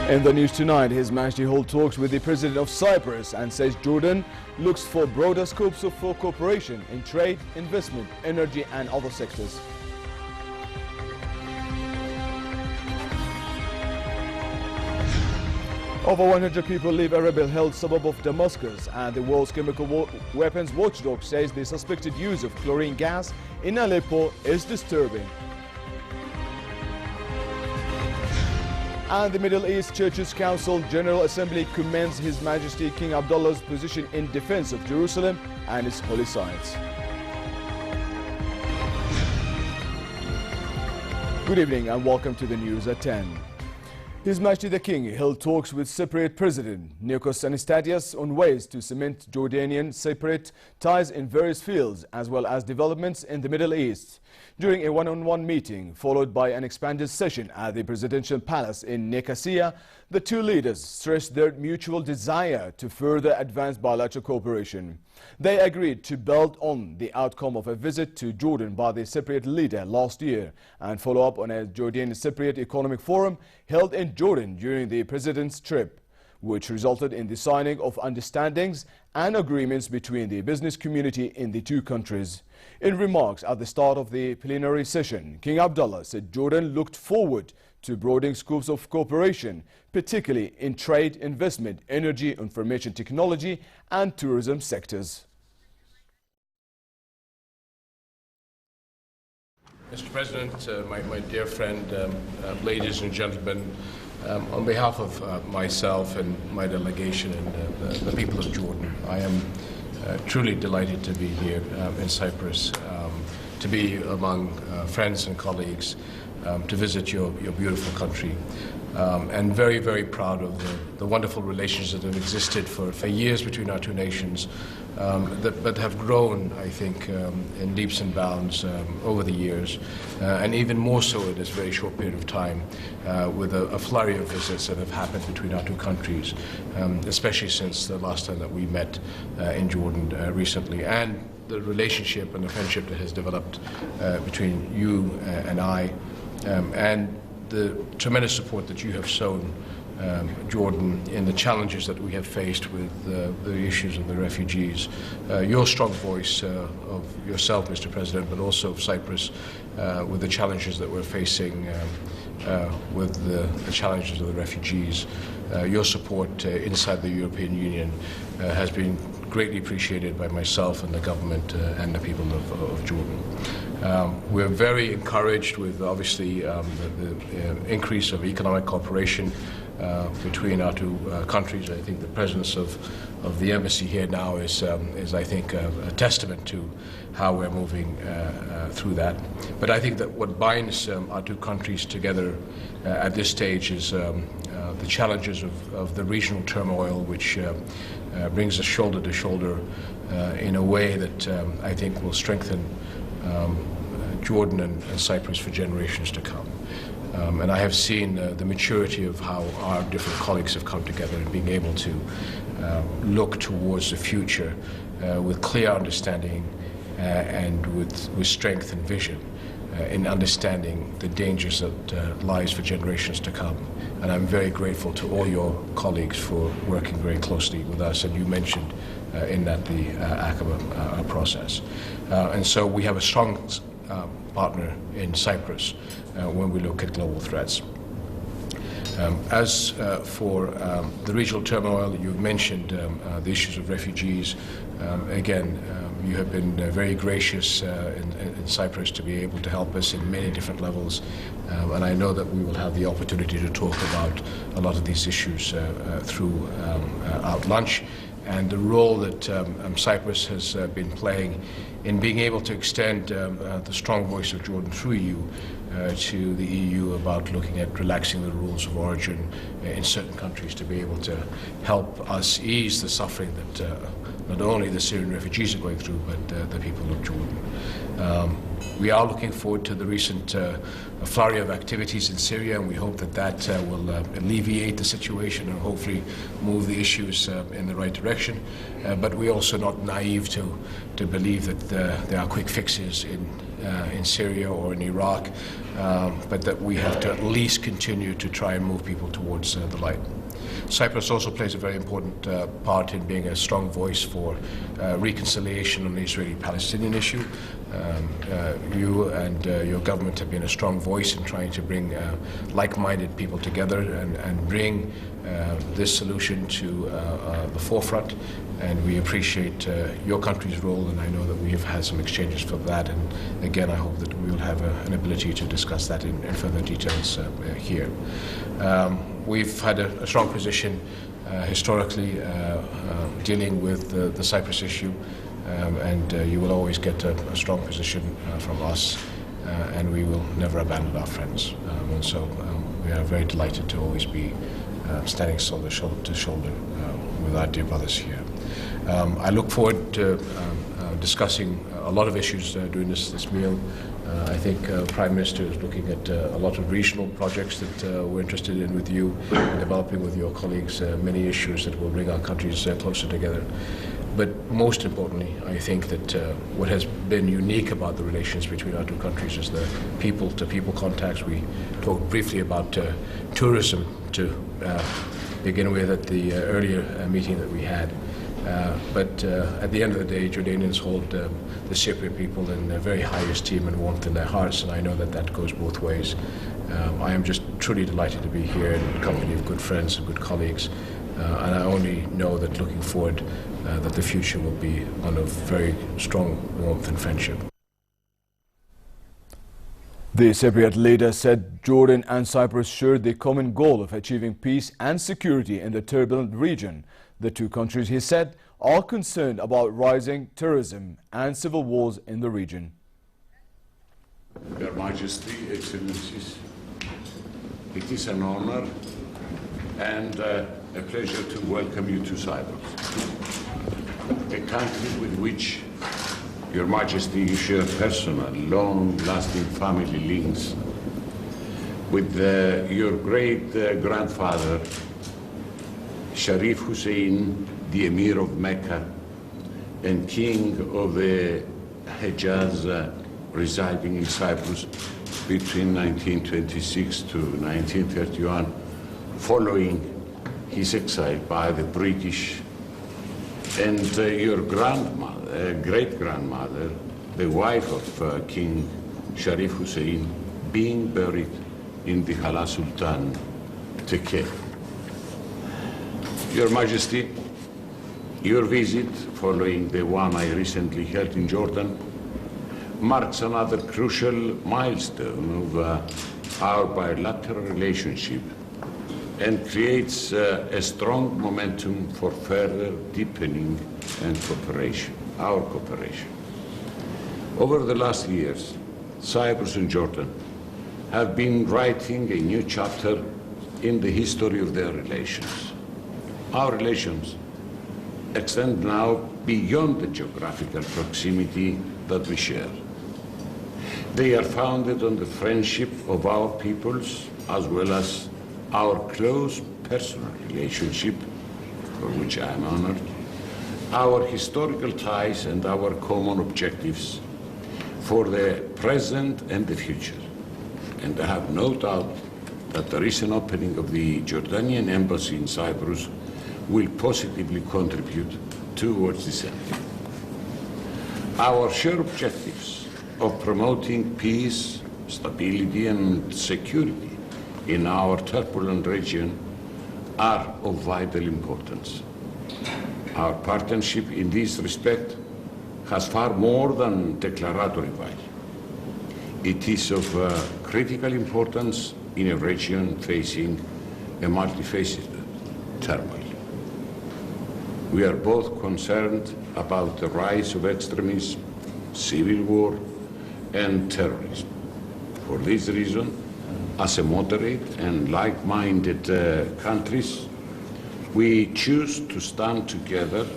In the news tonight, His Majesty holds talks with the President of Cyprus and says Jordan looks for broader scopes for cooperation in trade, investment, energy and other sectors. Over 100 people leave a rebel-held suburb of Damascus, and the world's chemical weapons watchdog says the suspected use of chlorine gas in Aleppo is disturbing. And the Middle East Churches Council General Assembly commends His Majesty King Abdullah's position in defense of Jerusalem and its holy sites. Good evening and welcome to the news at 10. His Majesty the King held talks with Cypriot President Nikos Anastasiades on ways to cement Jordanian-Cypriot ties in various fields as well as developments in the Middle East. During a one-on-one meeting followed by an expanded session at the Presidential Palace in Nicosia, the two leaders stressed their mutual desire to further advance bilateral cooperation. They agreed to build on the outcome of a visit to Jordan by the Cypriot leader last year and follow up on a Jordanian-Cypriot Economic Forum held in Jordan during the President's trip, which resulted in the signing of understandings and agreements between the business community in the two countries. In remarks at the start of the plenary session, King Abdullah said Jordan looked forward to broadening scopes of cooperation, particularly in trade, investment, energy, information technology and tourism sectors. Mr. President, my dear friend, ladies and gentlemen, on behalf of myself and my delegation and the people of Jordan, I am truly delighted to be here in Cyprus, to be among friends and colleagues, to visit your beautiful country, and very, very proud of the wonderful relations that have existed for years between our two nations, but have grown, I think, in leaps and bounds over the years, and even more so in this very short period of time, with a flurry of visits that have happened between our two countries, especially since the last time that we met in Jordan recently, and the relationship and the friendship that has developed between you and I, and the tremendous support that you have shown Jordan in the challenges that we have faced with the issues of the refugees. Your strong voice of yourself, Mr. President, but also of Cyprus with the challenges that we're facing with the challenges of the refugees. Your support inside the European Union has been greatly appreciated by myself and the government and the people of Jordan. We're very encouraged with, obviously, the increase of economic cooperation between our two countries. I think the presence of the embassy here now is I think, a testament to how we're moving through that. But I think that what binds our two countries together at this stage is the challenges of the regional turmoil, which brings us shoulder to shoulder in a way that I think will strengthen Jordan and Cyprus for generations to come. And I have seen the maturity of how our different colleagues have come together and being able to look towards the future with clear understanding and with strength and vision in understanding the dangers that lies for generations to come. And I'm very grateful to all your colleagues for working very closely with us, and you mentioned in that the Aqaba process. And so we have a strong partner in Cyprus when we look at global threats. As for the regional turmoil, you've mentioned the issues of refugees. Again, you have been very gracious in Cyprus to be able to help us in many different levels, and I know that we will have the opportunity to talk about a lot of these issues throughout lunch, and the role that Cyprus has been playing in being able to extend the strong voice of Jordan through you to the EU about looking at relaxing the rules of origin in certain countries to be able to help us ease the suffering that not only the Syrian refugees are going through, but the people of Jordan. We are looking forward to the recent flurry of activities in Syria, and we hope that that will alleviate the situation and hopefully move the issues in the right direction. But we're also not naive to believe that there are quick fixes in Syria or in Iraq. but that we have to at least continue to try and move people towards the light. Cyprus also plays a very important part in being a strong voice for reconciliation on the Israeli-Palestinian issue. You and your government have been a strong voice in trying to bring like-minded people together and bring this solution to the forefront. And we appreciate your country's role, and I know that we have had some exchanges for that. And again, I hope that we will have an ability to discuss that in further details here. We've had a strong position historically dealing with the Cyprus issue, and you will always get a strong position from us, and we will never abandon our friends. And so we are very delighted to always be standing shoulder to shoulder with our dear brothers here. I look forward to discussing a lot of issues during this meal. I think the Prime Minister is looking at a lot of regional projects that we're interested in with you, developing with your colleagues many issues that will bring our countries closer together. But most importantly, I think that what has been unique about the relations between our two countries is the people-to-people contacts. We talked briefly about tourism to begin with at the earlier meeting that we had. But at the end of the day, Jordanians hold the Cypriot people in very high esteem and warmth in their hearts, and I know that that goes both ways. I am just truly delighted to be here in the company of good friends and good colleagues, and I only know that looking forward that the future will be one of very strong warmth and friendship. The Cypriot leader said Jordan and Cyprus shared the common goal of achieving peace and security in the turbulent region. The two countries, he said, are concerned about rising terrorism and civil wars in the region. Your Majesty, Excellencies, it is an honor and a pleasure to welcome you to Cyprus, a country with which Your Majesty, you share personal, long-lasting family links with your great-grandfather, Sharif Hussein, the Emir of Mecca and King of the Hejaz, residing in Cyprus between 1926 to 1931, following his exile by the British, and your grandmother, great-grandmother, the wife of King Sharif Hussein, being buried in the Hala Sultan Tekke. Your Majesty, your visit, following the one I recently held in Jordan, marks another crucial milestone of our bilateral relationship and creates a strong momentum for further deepening and our cooperation. Over the last years, Cyprus and Jordan have been writing a new chapter in the history of their relations. Our relations extend now beyond the geographical proximity that we share. They are founded on the friendship of our peoples as well as our close personal relationship, for which I am honored, our historical ties and our common objectives for the present and the future. And I have no doubt that the recent opening of the Jordanian embassy in Cyprus will positively contribute towards this end. Our shared objectives of promoting peace, stability, and security in our turbulent region are of vital importance. Our partnership in this respect has far more than declaratory value. It is of critical importance in a region facing a multifaceted turmoil. We are both concerned about the rise of extremism, civil war, and terrorism. For this reason, as a moderate and like-minded countries, we choose to stand together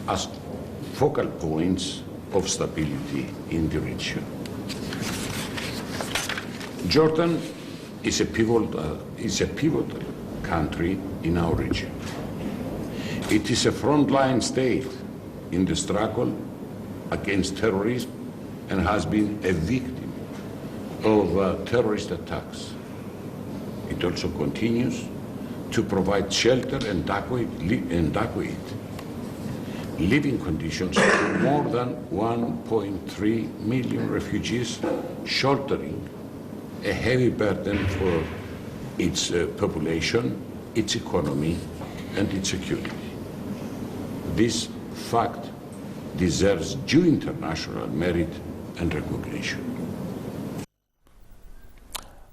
as focal points of stability in the region. Jordan is a pivotal country in our region. It is a frontline state in the struggle against terrorism and has been a victim of terrorist attacks. It also continues to provide shelter and adequate living conditions to more than 1.3 million refugees, shouldering a heavy burden for its population, its economy, and its security. This fact deserves due international merit and recognition.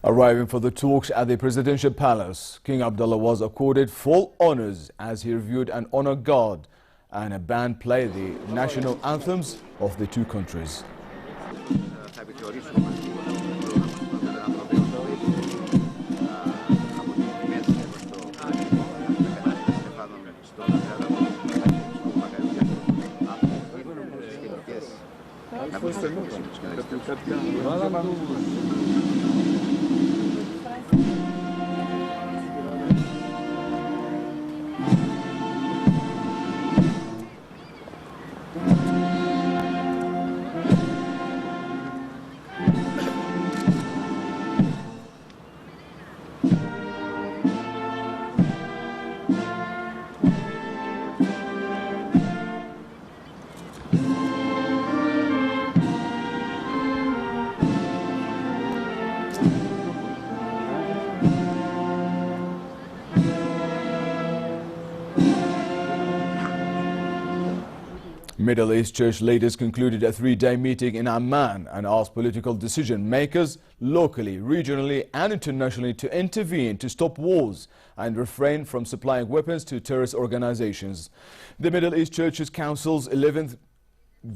Arriving for the talks at the presidential palace, King Abdullah was accorded full honors as he reviewed an honor guard and a band played the national anthems of the two countries. Middle East church leaders concluded a three-day meeting in Amman and asked political decision makers locally, regionally and internationally to intervene to stop wars and refrain from supplying weapons to terrorist organizations. The Middle East Churches Council's 11th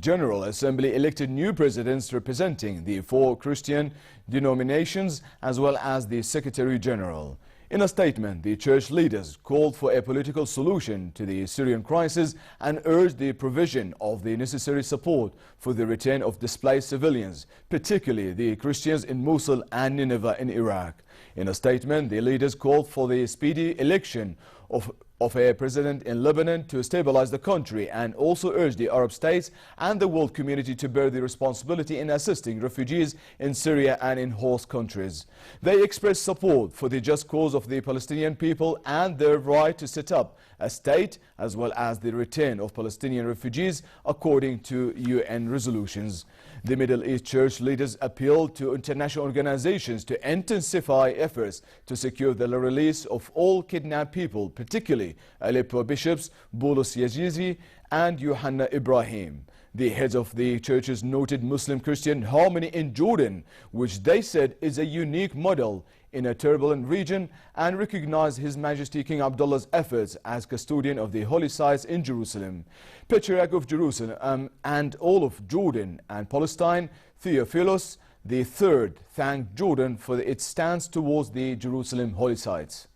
General Assembly elected new presidents representing the 4 Christian denominations as well as the Secretary General. In a statement, the church leaders called for a political solution to the Syrian crisis and urged the provision of the necessary support for the return of displaced civilians, particularly the Christians in Mosul and Nineveh in Iraq. In a statement, the leaders called for the speedy election of a president in Lebanon to stabilize the country and also urged the Arab states and the world community to bear the responsibility in assisting refugees in Syria and in host countries. They expressed support for the just cause of the Palestinian people and their right to set up a state as well as the return of Palestinian refugees according to UN resolutions. The Middle East church leaders appealed to international organizations to intensify efforts to secure the release of all kidnapped people, particularly Aleppo bishops Boulos Yazizi and Yohanna Ibrahim. The heads of the churches noted Muslim-Christian harmony in Jordan, which they said is a unique model in a turbulent region, and recognized His Majesty King Abdullah's efforts as custodian of the holy sites in Jerusalem. Patriarch of Jerusalem and all of Jordan and Palestine, Theophilus III, thanked Jordan for its stance towards the Jerusalem holy sites.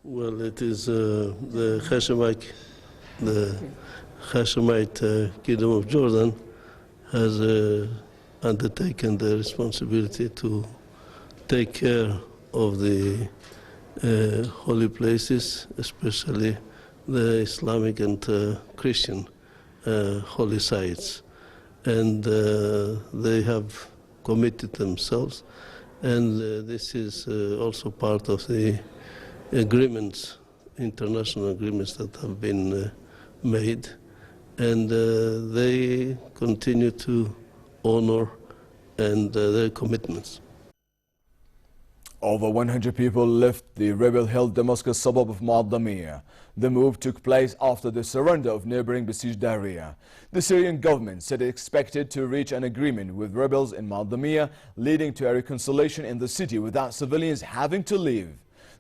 Well, it is the Hashemite Kingdom of Jordan has undertaken the responsibility to take care of the holy places, especially the Islamic and Christian holy sites. And they have committed themselves, and this is also part of the agreements, international agreements that have been made, and they continue to honor and their commitments. Over 100 people left the rebel-held Damascus suburb of Mu'addamiyya. The move took place after the surrender of neighboring besieged area. The Syrian government said it expected to reach an agreement with rebels in Mu'addamiyya, leading to a reconciliation in the city without civilians having to leave.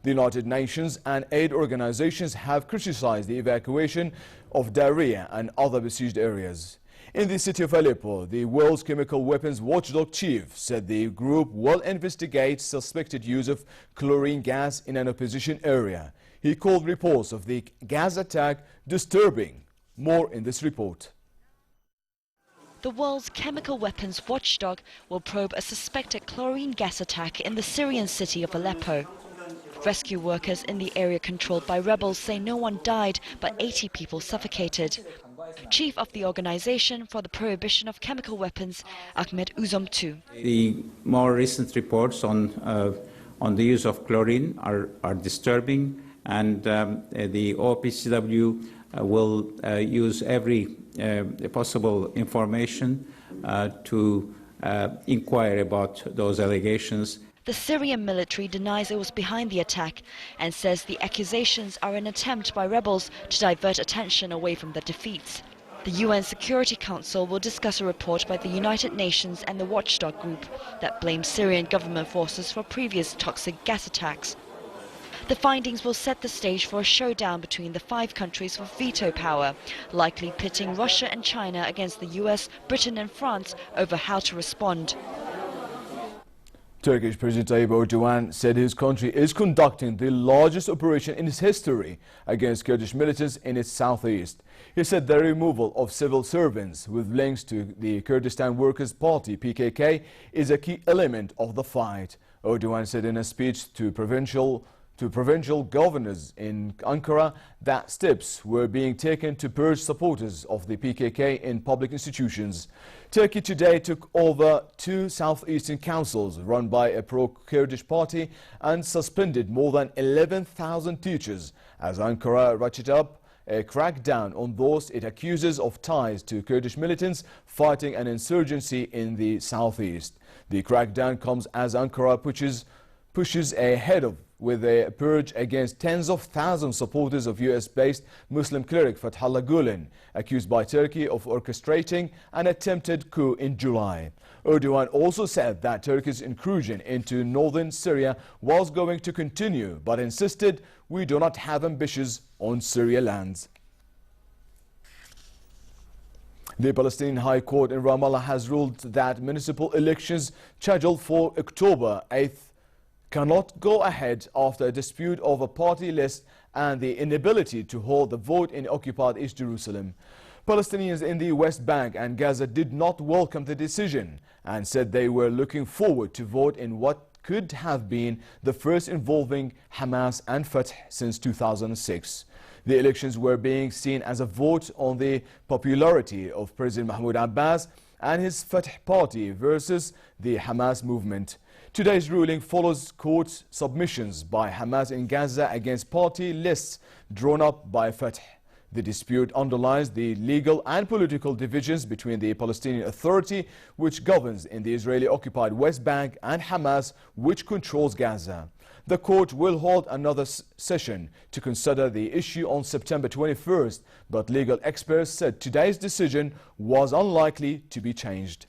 The United Nations and aid organizations have criticized the evacuation of Daraya and other besieged areas. In the city of Aleppo, the world's chemical weapons watchdog chief said the group will investigate suspected use of chlorine gas in an opposition area. He called reports of the gas attack disturbing. More in this report. The world's chemical weapons watchdog will probe a suspected chlorine gas attack in the Syrian city of Aleppo. Rescue workers in the area controlled by rebels say no one died, but 80 people suffocated. Chief of the Organization for the Prohibition of Chemical Weapons, Ahmed Uzumtu. The more recent reports on the use of chlorine are disturbing, and the OPCW will use every possible information to inquire about those allegations. The Syrian military denies it was behind the attack and says the accusations are an attempt by rebels to divert attention away from their defeats. The UN Security Council will discuss a report by the United Nations and the Watchdog Group that blames Syrian government forces for previous toxic gas attacks. The findings will set the stage for a showdown between the 5 countries with veto power, likely pitting Russia and China against the US, Britain and France over how to respond. Turkish President Tayyip Erdogan said his country is conducting the largest operation in its history against Kurdish militants in its southeast. He said the removal of civil servants with links to the Kurdistan Workers' Party (PKK) is a key element of the fight. Erdogan said in a speech to provincial governors in Ankara that steps were being taken to purge supporters of the PKK in public institutions. Turkey today took over 2 southeastern councils run by a pro-Kurdish party and suspended more than 11,000 teachers as Ankara ratcheted up a crackdown on those it accuses of ties to Kurdish militants fighting an insurgency in the southeast. The crackdown comes as Ankara pushes ahead with a purge against tens of thousands supporters of US-based Muslim cleric Fethullah Gulen, accused by Turkey of orchestrating an attempted coup in July. Erdogan also said that Turkey's incursion into northern Syria was going to continue, but insisted we do not have ambitions on Syria lands. The Palestinian High Court in Ramallah has ruled that municipal elections scheduled for October 8th cannot go ahead after a dispute over party list and the inability to hold the vote in occupied East Jerusalem. Palestinians in the West Bank and Gaza did not welcome the decision and said they were looking forward to vote in what could have been the first involving Hamas and Fatah since 2006. The elections were being seen as a vote on the popularity of President Mahmoud Abbas and his Fatah party versus the Hamas movement. Today's ruling follows court submissions by Hamas in Gaza against party lists drawn up by Fatah. The dispute underlines the legal and political divisions between the Palestinian Authority, which governs in the Israeli-occupied West Bank, and Hamas, which controls Gaza. The court will hold another session to consider the issue on September 21st, but legal experts said today's decision was unlikely to be changed.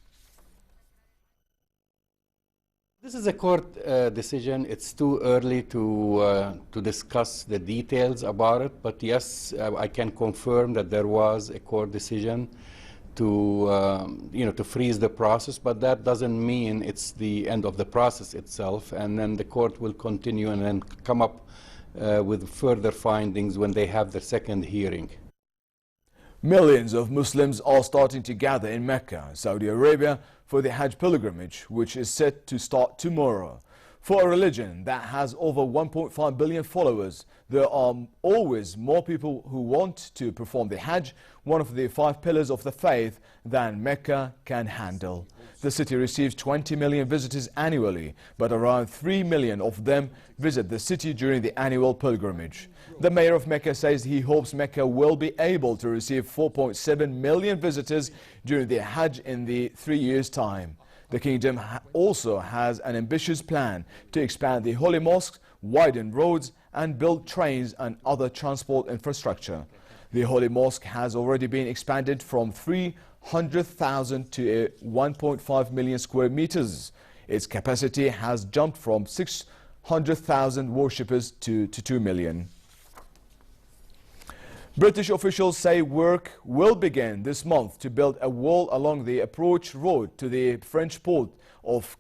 This is a court decision. It's too early to discuss the details about it, but yes, I can confirm that there was a court decision to freeze the process, but that doesn't mean it's the end of the process itself, and then the court will continue and then come up with further findings when they have their second hearing. Millions of Muslims are starting to gather in Mecca, Saudi Arabia, for the Hajj pilgrimage, which is set to start tomorrow. For a religion that has over 1.5 billion followers, there are always more people who want to perform the Hajj, one of the 5 pillars of the faith, than Mecca can handle. The city receives 20 million visitors annually, but around 3 million of them visit the city during the annual pilgrimage. The mayor of Mecca says he hopes Mecca will be able to receive 4.7 million visitors during the Hajj in the 3 years' time. The kingdom also has an ambitious plan to expand the holy mosques, widen roads, and build trains and other transport infrastructure. The holy mosque has already been expanded from 300,000 to 1.5 million square meters. Its capacity has jumped from 600,000 worshippers to 2 million. British officials say work will begin this month to build a wall along the approach road to the French port of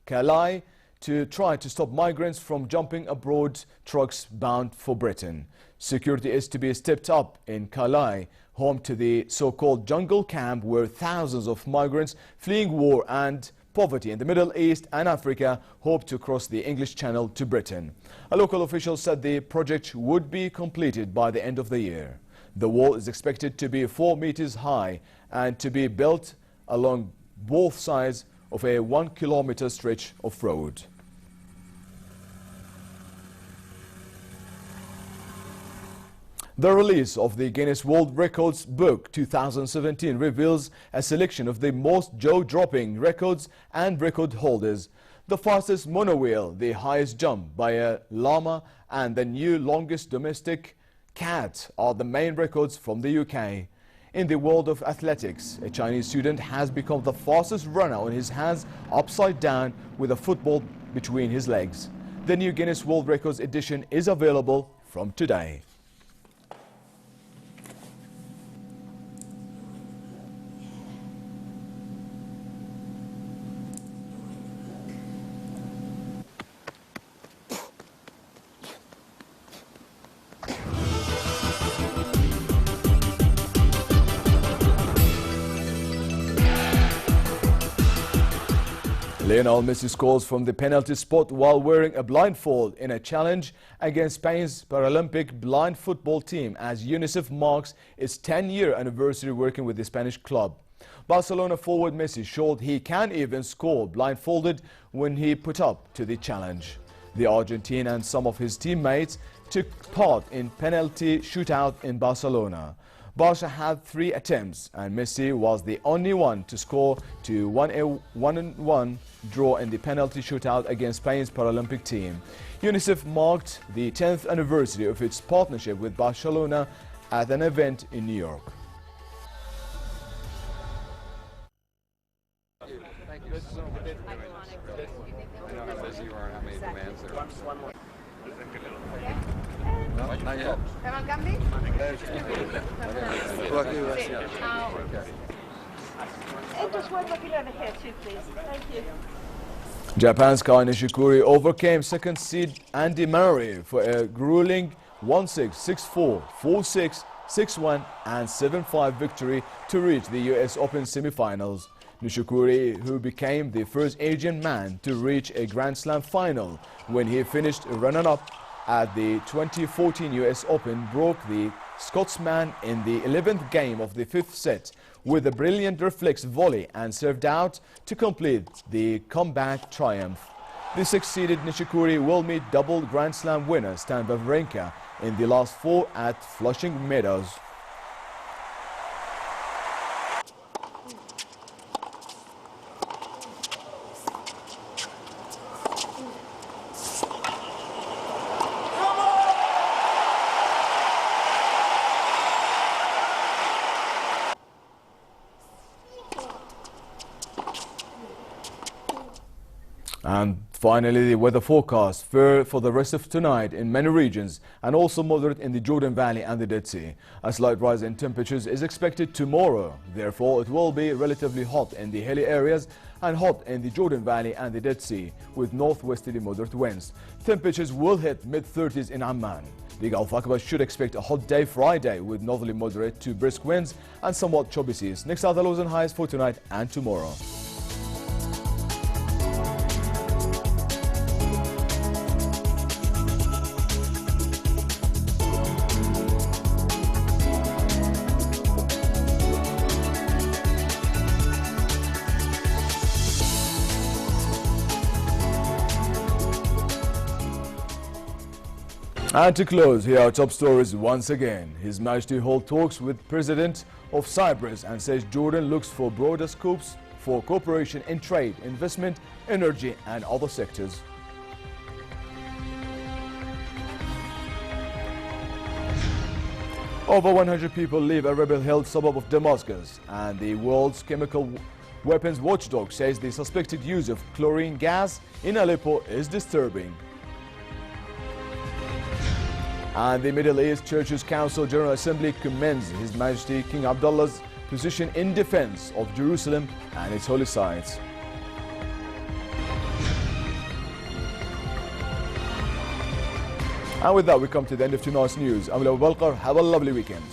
Calais to try to stop migrants from jumping aboard trucks bound for Britain. Security is to be stepped up in Calais, home to the so-called jungle camp where thousands of migrants fleeing war and poverty in the Middle East and Africa hope to cross the English Channel to Britain. A local official said the project would be completed by the end of the year. The wall is expected to be 4 meters high and to be built along both sides of a 1 kilometer stretch of road. The release of the Guinness World Records Book 2017 reveals a selection of the most jaw-dropping records and record holders. The fastest monowheel, the highest jump by a llama, and the new longest domestic cat are the main records from the UK. In the world of athletics, a Chinese student has become the fastest runner on his hands upside down with a football between his legs. The new Guinness World Records edition is available from today. Lionel Messi scores from the penalty spot while wearing a blindfold in a challenge against Spain's Paralympic blind football team as UNICEF marks its 10-year anniversary working with the Spanish club. Barcelona forward Messi showed he can even score blindfolded when he put up to the challenge. The Argentine and some of his teammates took part in penalty shootout in Barcelona. Barca had 3 attempts and Messi was the only one to score to 1-1 draw in the penalty shootout against Spain's Paralympic team. UNICEF marked the 10th anniversary of its partnership with Barcelona at an event in New York. Not yet. Japan's Kai Nishikori overcame second seed Andy Murray for a grueling 1-6, 6-4, 4-6, 6-1 and 7-5 victory to reach the US Open semifinals. Nishikori, who became the first Asian man to reach a Grand Slam final when he finished runner-up at the 2014 US Open, broke the Scotsman in the 11th game of the 5th set with a brilliant reflex volley and served out to complete the comeback triumph. The 6th-seeded Nishikori will meet double Grand Slam winner Stan Wawrinka in the last 4 at Flushing Meadows. And finally, the weather forecast fair for the rest of tonight in many regions and also moderate in the Jordan Valley and the Dead Sea. A slight rise in temperatures is expected tomorrow. Therefore, it will be relatively hot in the hilly areas and hot in the Jordan Valley and the Dead Sea with northwesterly moderate winds. Temperatures will hit mid-30s in Amman. The Gulf Aqaba should expect a hot day Friday with northerly moderate to brisk winds and somewhat choppy seas. Next are the lows and highs for tonight and tomorrow. And to close, here are top stories once again. His Majesty holds talks with President of Cyprus and says Jordan looks for broader scopes for cooperation in trade, investment, energy and other sectors. Over 100 people leave a rebel-held suburb of Damascus, and the world's chemical weapons watchdog says the suspected use of chlorine gas in Aleppo is disturbing. And the Middle East Churches Council General Assembly commends His Majesty King Abdullah's position in defense of Jerusalem and its holy sites. And with that, we come to the end of tonight's news. I'm Balkar. Have a lovely weekend.